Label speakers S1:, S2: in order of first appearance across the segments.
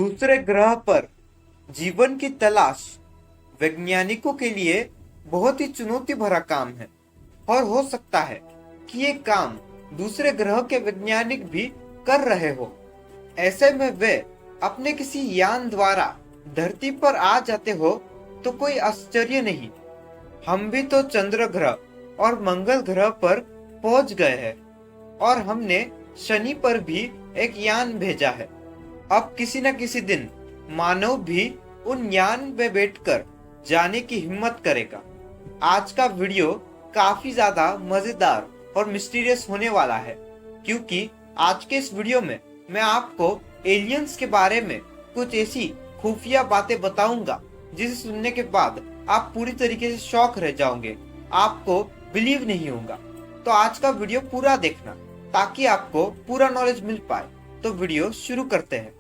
S1: दूसरे ग्रह पर जीवन की तलाश वैज्ञानिकों के लिए बहुत ही चुनौती भरा काम है और हो सकता है कि ये काम दूसरे ग्रह के वैज्ञानिक भी कर रहे हो। ऐसे में वे अपने किसी यान द्वारा धरती पर आ जाते हो तो कोई आश्चर्य नहीं। हम भी तो चंद्र ग्रह और मंगल ग्रह पर पहुंच गए हैं और हमने शनि पर भी एक यान भेजा है। अब किसी न किसी दिन मानव भी उन यान में बैठकर जाने की हिम्मत करेगा। आज का वीडियो काफी ज्यादा मजेदार और मिस्टीरियस होने वाला है, क्योंकि आज के इस वीडियो में मैं आपको एलियंस के बारे में कुछ ऐसी खुफिया बातें बताऊंगा जिसे सुनने के बाद आप पूरी तरीके से शॉक रह जाओगे, आपको बिलीव नहीं होगा। तो आज का वीडियो पूरा देखना ताकि आपको पूरा नॉलेज मिल पाए। तो वीडियो शुरू करते हैं।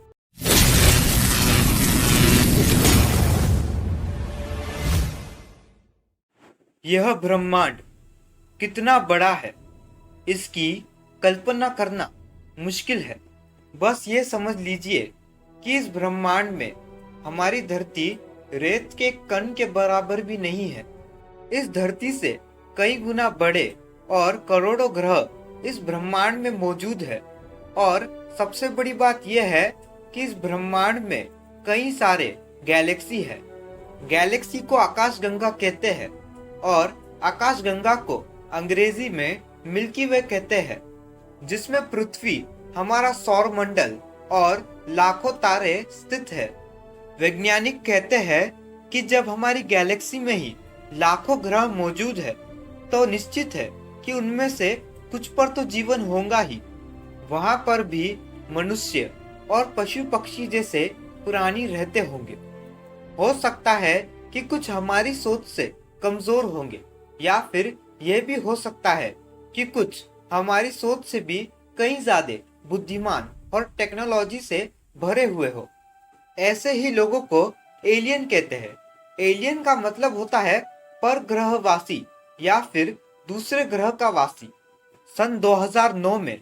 S1: यह ब्रह्मांड कितना बड़ा है, इसकी कल्पना करना मुश्किल है। बस ये समझ लीजिए कि इस ब्रह्मांड में हमारी धरती रेत के कण के बराबर भी नहीं है। इस धरती से कई गुना बड़े और करोड़ों ग्रह इस ब्रह्मांड में मौजूद है। और सबसे बड़ी बात यह है कि इस ब्रह्मांड में कई सारे गैलेक्सी है। गैलेक्सी को आकाशगंगा कहते हैं और आकाशगंगा को अंग्रेजी में मिल्की वे कहते हैं, जिसमें पृथ्वी, हमारा सौर मंडल और लाखों तारे स्थित है। वैज्ञानिक कहते हैं कि जब हमारी गैलेक्सी में ही लाखों ग्रह मौजूद है तो निश्चित है कि उनमें से कुछ पर तो जीवन होगा ही। वहां पर भी मनुष्य और पशु पक्षी जैसे प्राणी रहते होंगे। हो सकता है कि कुछ हमारी सोच से कमजोर होंगे, या फिर यह भी हो सकता है कि कुछ हमारी सोच से भी कई ज्यादा बुद्धिमान और टेक्नोलॉजी से भरे हुए हो। ऐसे ही लोगों को एलियन कहते हैं। एलियन का मतलब होता है परग्रहवासी या फिर दूसरे ग्रह का वासी। सन 2009 में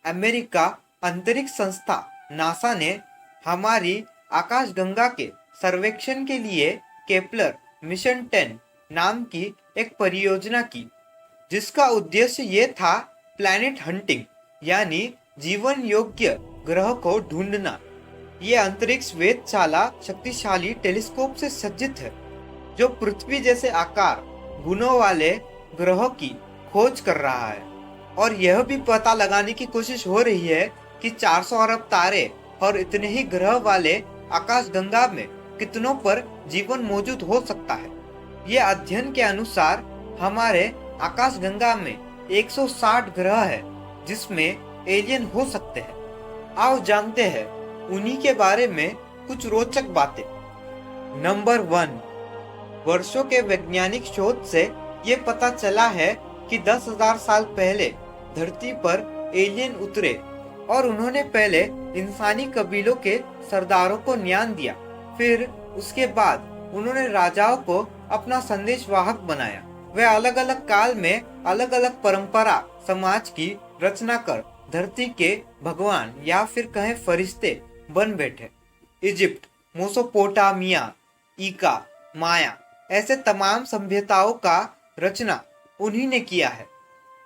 S1: अमेरिका अंतरिक्ष संस्था नासा ने हमारी आकाशगंगा के सर्वेक्षण के लिए केपलर मिशन 10 नाम की एक परियोजना की, जिसका उद्देश्य ये था प्लैनेट हंटिंग, यानी जीवन योग्य ग्रह को ढूंढना। ये अंतरिक्ष वेधशाला शक्तिशाली टेलीस्कोप से सज्जित है जो पृथ्वी जैसे आकार गुणों वाले ग्रहों की खोज कर रहा है। और यह भी पता लगाने की कोशिश हो रही है कि 400 अरब तारे और इतने ही ग्रह वाले आकाशगंगा में कितनों पर जीवन मौजूद हो सकता है। ये अध्ययन के अनुसार हमारे आकाशगंगा में 160 ग्रह है जिसमें एलियन हो सकते हैं। आओ जानते हैं उन्हीं के बारे में कुछ रोचक बातें। नंबर 1, वर्षों के वैज्ञानिक शोध से ये पता चला है कि 10,000 साल पहले धरती पर एलियन उतरे और उन्होंने पहले इंसानी कबीलों के सरदारों को ज्ञान दिया। फिर उसके बाद उन्होंने राजाओं को अपना संदेशवाहक बनाया। वे अलग अलग काल में अलग अलग परंपरा समाज की रचना कर धरती के भगवान या फिर कहें फरिश्ते बन बैठे। इजिप्ट, मेसोपोटामिया, ईका, माया ऐसे तमाम सभ्यताओं का रचना उन्हीं ने किया है।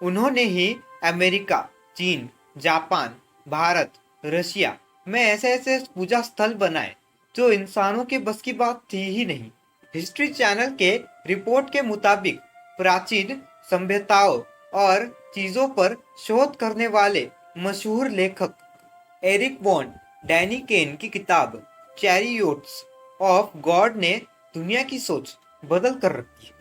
S1: उन्होंने ही अमेरिका, चीन, जापान, भारत, रशिया में ऐसे ऐसे पूजा स्थल बनाए जो इंसानों के बस की बात थी ही नहीं। हिस्ट्री चैनल के रिपोर्ट के मुताबिक प्राचीन सभ्यताओं और चीजों पर शोध करने वाले मशहूर लेखक एरिक वॉन डैनिकेन की किताब चैरियोट्स ऑफ गॉड ने दुनिया की सोच बदल कर रखी है।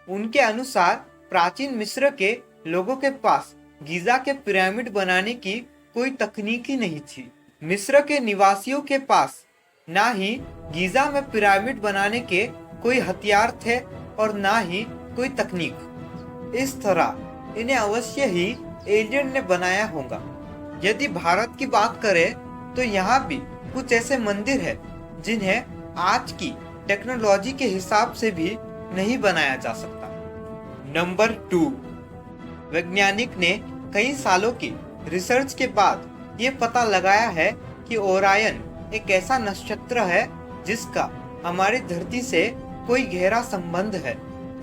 S1: उनके अनुसार प्राचीन मिस्र के लोगों के पास गीजा के पिरामिड बनाने की कोई तकनीक ही नहीं थी। मिस्र के निवासियों के पास ना ही गीजा में पिरामिड बनाने के कोई हथियार थे और ना ही कोई तकनीक। इस तरह इन्हें अवश्य ही एलियन ने बनाया होगा। यदि भारत की बात करें तो यहाँ भी कुछ ऐसे मंदिर है जिन्हें आज की टेक्नोलॉजी के हिसाब से भी नहीं बनाया जा सकता। नंबर 2, वैज्ञानिक ने कई सालों की रिसर्च के बाद ये पता लगाया है कि ओरायन एक ऐसा नक्षत्र है जिसका हमारी धरती से कोई गहरा संबंध है।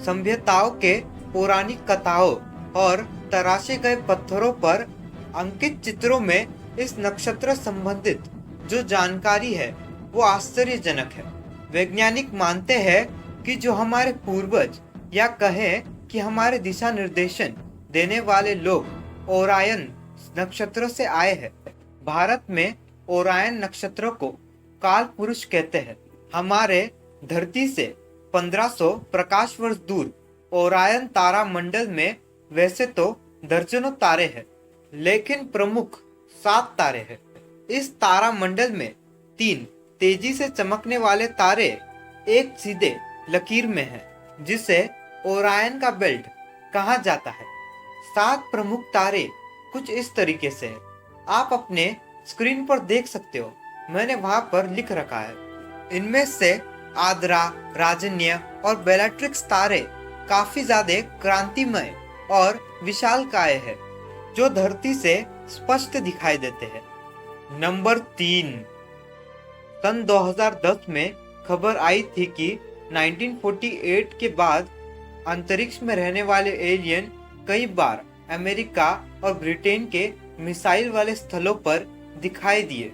S1: सभ्यताओं के पौराणिक कथाओं और तराशे गए पत्थरों पर अंकित चित्रों में इस नक्षत्र संबंधित जो जानकारी है वो आश्चर्यजनक है। वैज्ञानिक मानते हैं कि जो हमारे पूर्वज या कहें कि हमारे दिशा निर्देशन देने वाले लोग ओरायन नक्षत्र से आए हैं। भारत में ओरायन नक्षत्र को काल पुरुष कहते हैं। हमारे धरती से 1500 प्रकाश वर्ष दूर ओरायन तारा मंडल में वैसे तो दर्जनों तारे हैं, लेकिन प्रमुख 7 तारे हैं। इस तारा मंडल में 3 तेजी से चमकने वाले तारे एक सीधे लकीर में हैं, जिसे ओरायन का बेल्ट कहा जाता है। 7 प्रमुख तारे कुछ इस तरीके से हैं। आप अपने स्क्रीन पर देख सकते हो, मैंने वहां पर लिख रखा है। इनमें से आद्रा, राजन्य और बेलाट्रिक्स तारे काफी ज्यादा क्रांतिमय और विशालकाय है, जो धरती से स्पष्ट दिखाई देते हैं। नंबर 3, सन 2010 में खबर आई थी कि 1948 के बाद अंतरिक्ष में रहने वाले एलियन कई बार अमेरिका और ब्रिटेन के मिसाइल वाले स्थलों पर दिखाई दिए।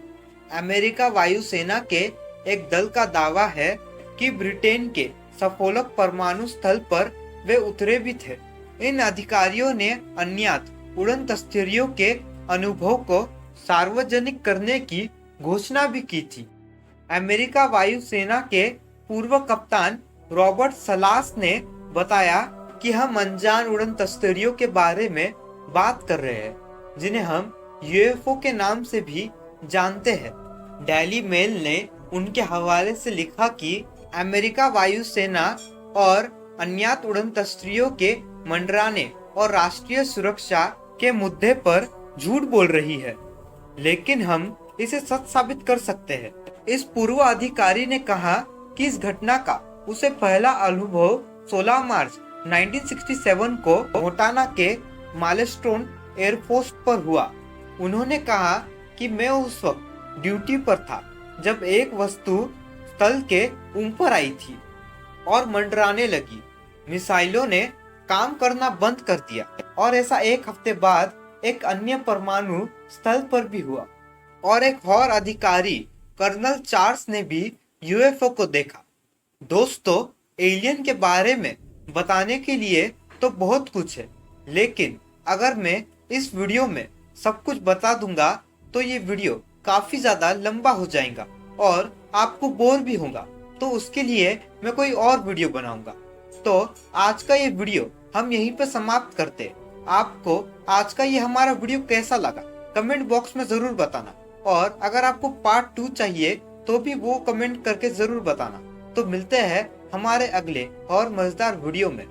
S1: अमेरिका वायुसेना के एक दल का दावा है कि ब्रिटेन के सफोलक परमाणु स्थल पर वे उतरे भी थे। इन अधिकारियों ने अज्ञात उड़न तस्करियों के अनुभव को सार्वजनिक करने की घोषणा भी की थी। अमेरिका वायुसेना के पूर्व कप्तान रॉबर्ट सलास ने बताया कि हम अनजान उड़न तस्करियों के बारे में बात कर रहे हैं, जिन्हें हम यूएफओ के नाम से भी जानते हैं। डेली मेल ने उनके हवाले से लिखा कि अमेरिका वायुसेना और अज्ञात उड़न तस्करियों के मंडराने और राष्ट्रीय सुरक्षा के मुद्दे पर झूठ बोल रही है, लेकिन हम इसे सच साबित कर सकते हैं। इस पूर्व अधिकारी ने कहा कि इस घटना का उसे पहला अनुभव 16 मार्च 1967 को मोटाना के मालेस्टोन एयरपोर्ट पर हुआ। उन्होंने कहा कि मैं उस वक्त ड्यूटी पर था जब एक वस्तु स्थल के ऊपर आई थी और मंडराने लगी। मिसाइलों ने काम करना बंद कर दिया और ऐसा एक हफ्ते बाद एक अन्य परमाणु स्थल पर भी हुआ और एक और अधिकारी कर्नल चार्ल्स ने भी यूएफओ को देखा। दोस्तों, एलियन के बारे में बताने के लिए तो बहुत कुछ है, लेकिन अगर मैं इस वीडियो में सब कुछ बता दूंगा तो ये वीडियो काफी ज्यादा लंबा हो जाएगा और आपको बोर भी होगा, तो उसके लिए मैं कोई और वीडियो बनाऊंगा। तो आज का ये वीडियो हम यहीं पे समाप्त करते। आपको आज का ये हमारा वीडियो कैसा लगा कमेंट बॉक्स में जरूर बताना, और अगर आपको पार्ट 2 चाहिए तो भी वो कमेंट करके जरूर बताना। तो मिलते हैं हमारे अगले और मजेदार वीडियो में।